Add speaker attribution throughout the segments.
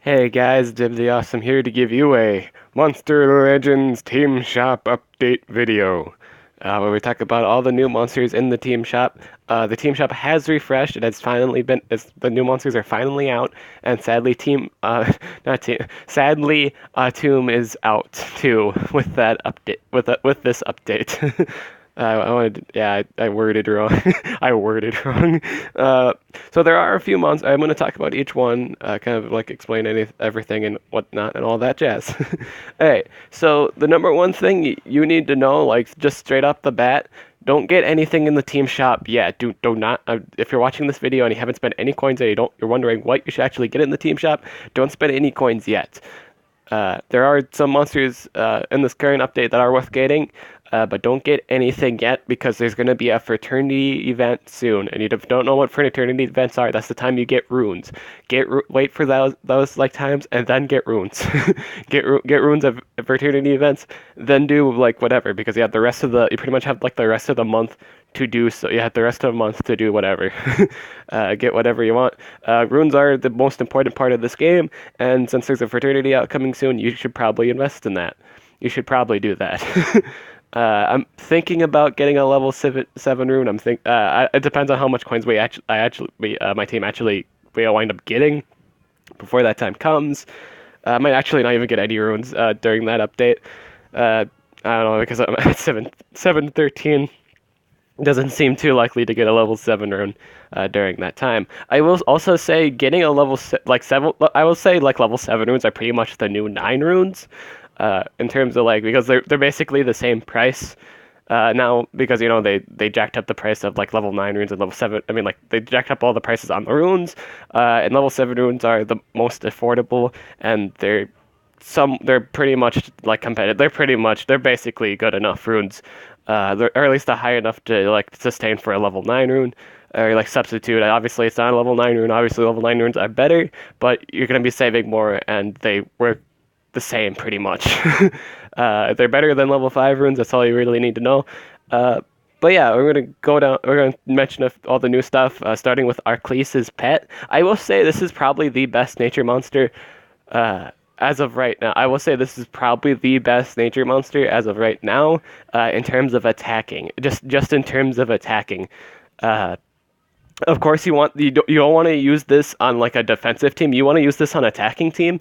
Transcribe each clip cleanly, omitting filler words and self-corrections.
Speaker 1: Hey guys, Dib the Awesome here to give you a Monster Legends Team Shop update video, where we talk about all the new monsters in the Team Shop. The Team Shop has refreshed; the new monsters are finally out, and sadly, not Team, sadly, Tomb is out too with that update, with this update. I wanted, yeah, I worded wrong. I worded wrong. Uh, so there are a few monsters. I'm going to talk about each one, kind of like explain everything and whatnot and all that jazz. Hey, so the number one thing you need to know, like just straight off the bat, don't get anything in the team shop yet. Do not. If you're watching this video and you haven't spent any coins and you're wondering what you should actually get in the team shop, don't spend any coins yet. There are some monsters in this current update that are worth getting, but don't get anything yet because there's going to be a fraternity event soon, and you don't know what fraternity events are. That's the time you get runes. Wait for those like times, and then get runes. Get runes at fraternity events, then do like whatever because you pretty much have like the rest of the month to do so. You have the rest of the month to do whatever. Get whatever you want. Runes are the most important part of this game, and since there's a fraternity out coming soon, you should probably invest in that. You should probably do that. I'm thinking about getting a level seven rune. It depends on how much coins my team actually will wind up getting before that time comes. I might actually not even get any runes during that update. I don't know because I'm at 713. Doesn't seem too likely to get a level 7 rune during that time. I will also say getting a I will say like level 7 runes are pretty much the new 9 runes in terms of like because they're basically the same price now because they jacked up the price of like level 9 runes and level 7. I mean like they jacked up all the prices on the runes and level 7 runes are the most affordable and they're pretty much like competitive. They're basically good enough runes. Or at least high enough to like sustain for a level 9 rune or like substitute. Obviously, it's not a level 9 rune. Obviously, level 9 runes are better, but you're gonna be saving more, and they work the same pretty much. They're better than level 5 runes. That's all you really need to know. But yeah, we're gonna go down. We're gonna mention all the new stuff, starting with Arclese's pet. I will say this is probably the best nature monster. As of right now, I will say this is probably the best nature monster as of right now, in terms of attacking. Just in terms of attacking. Of course, you don't want to use this on like a defensive team. You want to use this on attacking team,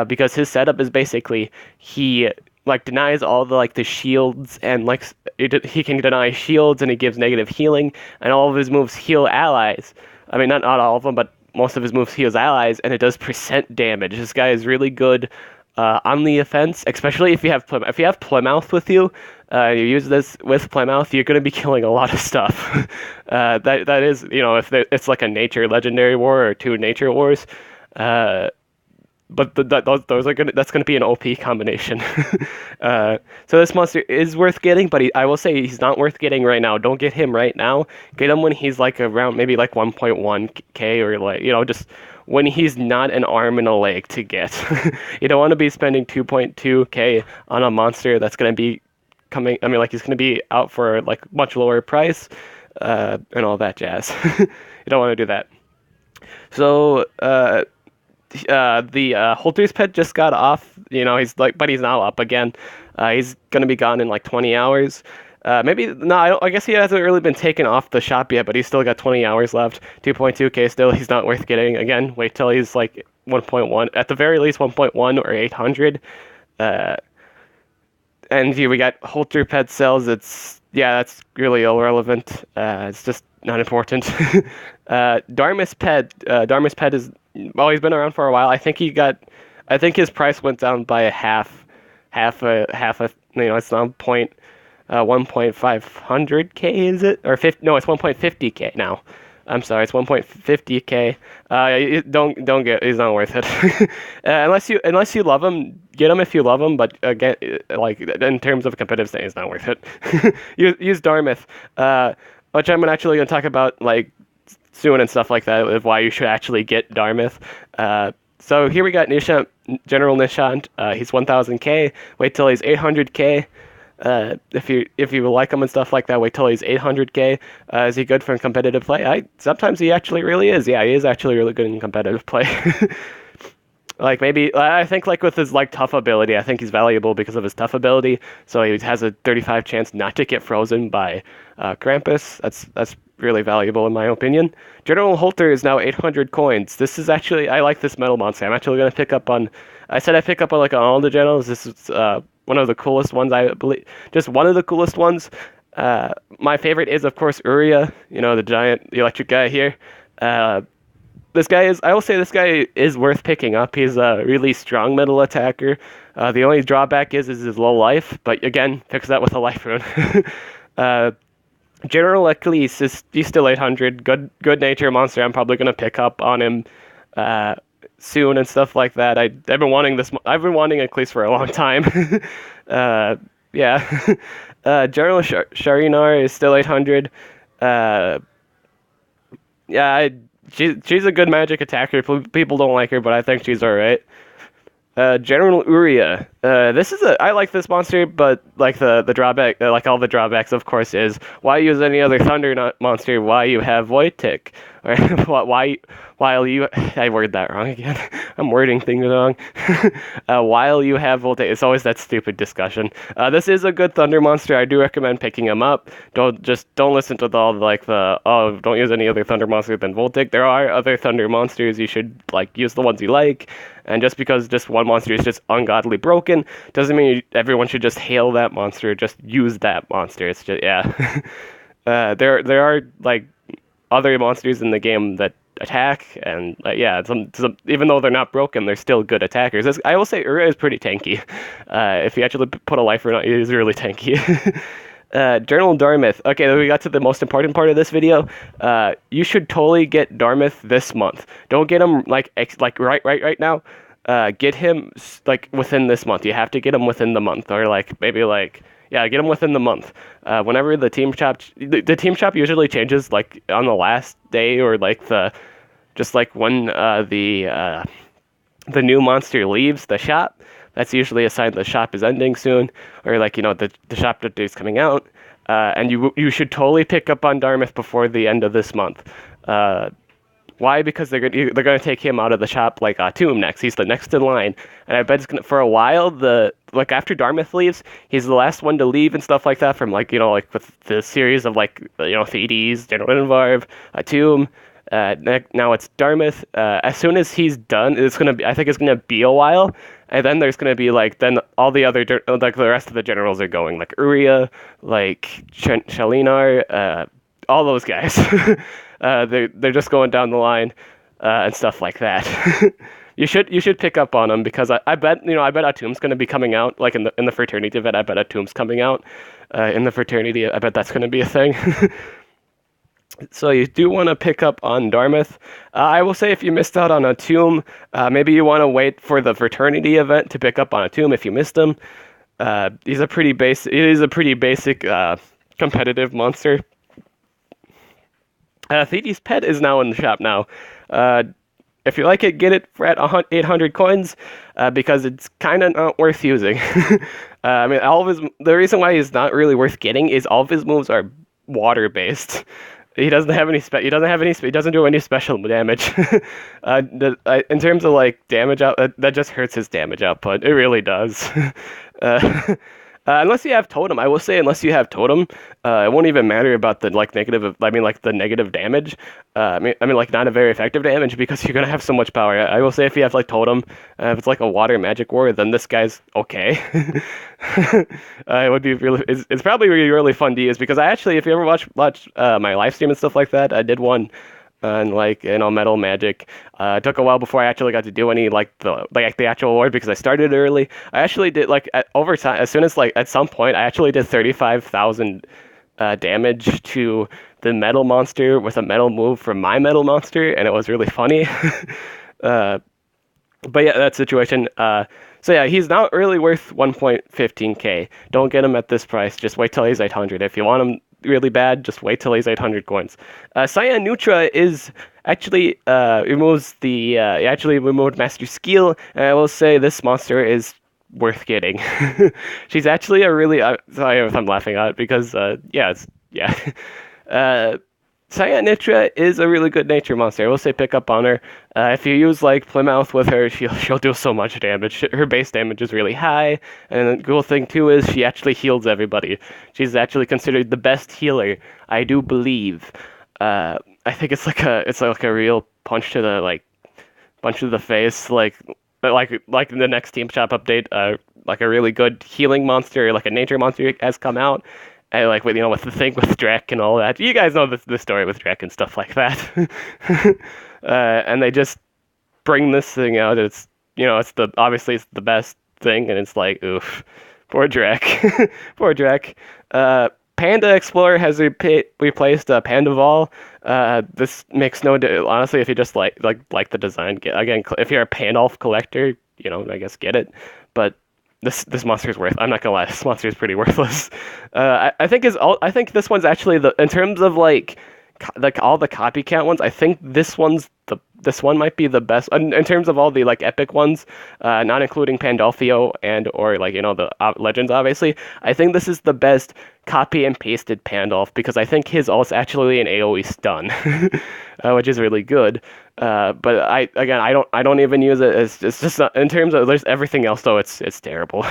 Speaker 1: because his setup is basically he like denies all the like the shields and like he can deny shields and he gives negative healing and all of his moves heal allies. I mean, not all of them, but most of his moves heals allies, and it does percent damage. This guy is really good on the offense, especially if you have Plymouth with you. You use this with Plymouth, you're going to be killing a lot of stuff. That is, if it's like a nature legendary war or 2 nature wars. But that's gonna be an OP combination. So this monster is worth getting, but I will say he's not worth getting right now. Don't get him right now. Get him when he's like around maybe like 1.1k or like just when he's not an arm and a leg to get. You don't want to be spending 2.2k on a monster that's gonna be coming. I mean, like he's gonna be out for like much lower price, and all that jazz. You don't want to do that. So the Holter's pet just got off. But he's now up again. He's gonna be gone in like 20 hours. Maybe no, I guess he hasn't really been taken off the shop yet, but he's still got 20 hours left. 2.2k still. He's not worth getting. Again, wait till he's like 1.1, at the very least 1.1 or 800. And we got Holter pet cells. That's really irrelevant. It's just not important. Darmus pet is, well, he's been around for a while. I think his price went down by a half. It's now 1.500k, is it? Or 50, no, it's 1.50k now. I'm sorry, it's 1.50k. Don't get. He's not worth it. Unless you love him, get him if you love him. But again, like in terms of competitive staying, it's not worth it. Use Dartmouth, which I'm actually gonna talk about like soon and stuff like that of why you should actually get Dartmouth. So here we got Nishant, General Nishant. He's 1000k. Wait till he's 800k. If you like him and stuff like that, wait till he's 800k. Is he good for competitive play? Sometimes he actually really is. Yeah, he is actually really good in competitive play. Like maybe I think like with his like tough ability, I think he's valuable because of his tough ability. So he has a 35 chance not to get frozen by Krampus. That's really valuable in my opinion. General Holter is now 800 coins. This is actually I like this metal monster. I'm actually gonna pick up on. I said I pick up on like on all the generals. This is one of the coolest ones I believe. Just one of the coolest ones. My favorite is of course Uria. You know the giant the electric guy here. This guy is, I will say this guy is worth picking up. He's a really strong middle attacker. The only drawback is his low life, but again, fix that with a life rune. uh, General Eccles is he's still 800. Good nature monster. I'm probably gonna pick up on him soon and stuff like that. I've been wanting this. I've been wanting Eccles for a long time. Yeah. General Sharinar is still 800. Yeah, she's a good magic attacker. People don't like her, but I think she's alright. General Uria. I like this monster, but like the drawback, like all the drawbacks, of course, is why use any other thunder monster? Why you have Wojtek? Or why while you I worded that wrong again. I'm wording things wrong. While you have Voltage, it's always that stupid discussion. This is a good thunder monster. I do recommend picking him up. Don't listen to all like the don't use any other thunder monster than Voltic. There are other thunder monsters. You should like use the ones you like. And just because just one monster is just ungodly broken doesn't mean everyone should just hail that monster. Just use that monster. It's just yeah. There are like other monsters in the game that attack and yeah, even though they're not broken, they're still good attackers. I will say Ura is pretty tanky. If you actually put a life rune on, it is really tanky. Journal Darmith. Okay, we got to the most important part of this video. You should totally get Darmith this month. Don't get him like right now. Get him like within this month. You have to get him within the month, or like maybe like yeah, get him within the month. Whenever the team shop, the team shop usually changes like on the last day or like just like when the new monster leaves the shop. That's usually a sign the shop is ending soon, or like you know the shop update is coming out. And you should totally pick up on Darmith before the end of this month. Why? Because they're gonna take him out of the shop like Tomb next. He's the next in line, and I bet it's gonna for a while. Like after Darmith leaves, he's the last one to leave and stuff like that. From like you know like with the series of like you know Thedes, General Invarv, Tomb. Now it's Darmith. As soon as he's done, I think it's gonna be a while, and then there's gonna be like then all the other like the rest of the generals are going like Uria, like Shalinar, all those guys. They're just going down the line and stuff like that. You should pick up on them because I bet Atum's gonna be coming out like in the fraternity event. I bet Atum's coming out in the fraternity. I bet that's gonna be a thing. So you do want to pick up on Darmith. I will say if you missed out on Atum, maybe you want to wait for the fraternity event to pick up on Atum if you missed him. He's a pretty basic competitive monster. Thedes Pet is now in the shop now. If you like it, get it for at 800 coins because it's kind of not worth using. I mean, the reason why he's not really worth getting is all of his moves are water based. He doesn't have any. He doesn't do any special damage. In terms of like damage out, that just hurts his damage output. It really does. Unless you have Totem, I will say unless you have Totem, it won't even matter about the like negative. I mean, like the negative damage. I mean, like not a very effective damage because you're gonna have so much power. I will say if you have like Totem, if it's like a water magic war, then this guy's okay. It would be really. It's probably really fun to use because I actually, if you ever watch my live stream and stuff like that, I did one. And like metal magic, it took a while before I actually got to do any like the actual award because I started early. I actually did like over time. As soon as like at some point, I actually did 35,000 damage to the metal monster with a metal move from my metal monster, and it was really funny. But yeah, that situation. So yeah, he's not really worth 1.15k. Don't get him at this price. Just wait till he's 800. If you want him really bad, just wait till he's 800 coins. Cyan Nutra is actually removed Master Skill, and I will say this monster is worth getting. She's actually a really sorry if I'm laughing at it because Cyanitra is a really good nature monster. I will say pick up on her. If you use like Plymouth with her, she'll do so much damage. Her base damage is really high, and the cool thing too is she actually heals everybody. She's actually considered the best healer, I do believe. I think it's like a real punch to the face, like in the next Team Shop update, like a really good healing monster, like a nature monster has come out. And like with with the thing with Drek and all that, you guys know the story with Drek and stuff like that. And they just bring this thing out. It's obviously it's the best thing, and it's like oof, poor Drek, poor Drek. Panda Explorer has replaced Pandaval. This makes no honestly, if you just like the design, again, if you're a Pandolf collector, I guess get it. But this monster is I'm not gonna lie, this monster is pretty worthless. I think this one's actually in terms of like all the copycat ones. I think this one might be the best in terms of all the like epic ones, not including Pandolfio or like the legends. Obviously, I think this is the best copy and pasted Pandolf because I think his ult's actually an AOE stun, which is really good. But I don't even use it. It's just not, in terms of there's everything else though. It's terrible.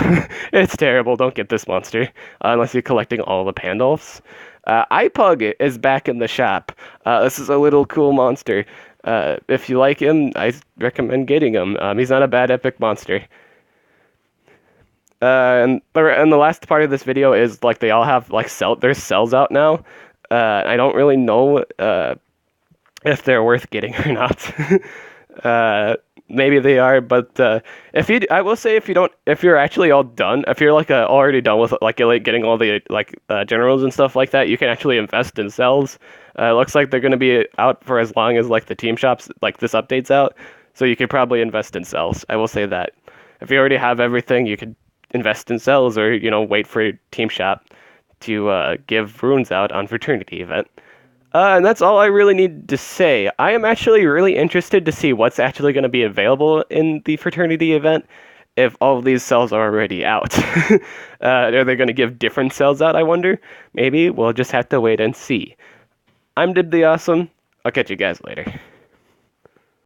Speaker 1: It's terrible. Don't get this monster unless you're collecting all the Pandolfs. iPug is back in the shop. This is a little cool monster. If you like him, I recommend getting him. He's not a bad epic monster. And the last part of this video is like they all have like there's cells out now. I don't really know if they're worth getting or not. Maybe they are, but I will say if you're actually all done, if you're like already done with like getting all the generals and stuff like that, you can actually invest in cells. It looks like they're going to be out for as long as like the team shops, like this update's out, so you could probably invest in cells. I will say that if you already have everything, you could invest in cells or wait for your team shop to give runes out on Fraternity event. And that's all I really need to say. I am actually really interested to see what's actually going to be available in the Fraternity event if all of these cells are already out. Are they going to give different cells out, I wonder? Maybe. We'll just have to wait and see. I'm Dib the Awesome. I'll catch you guys later.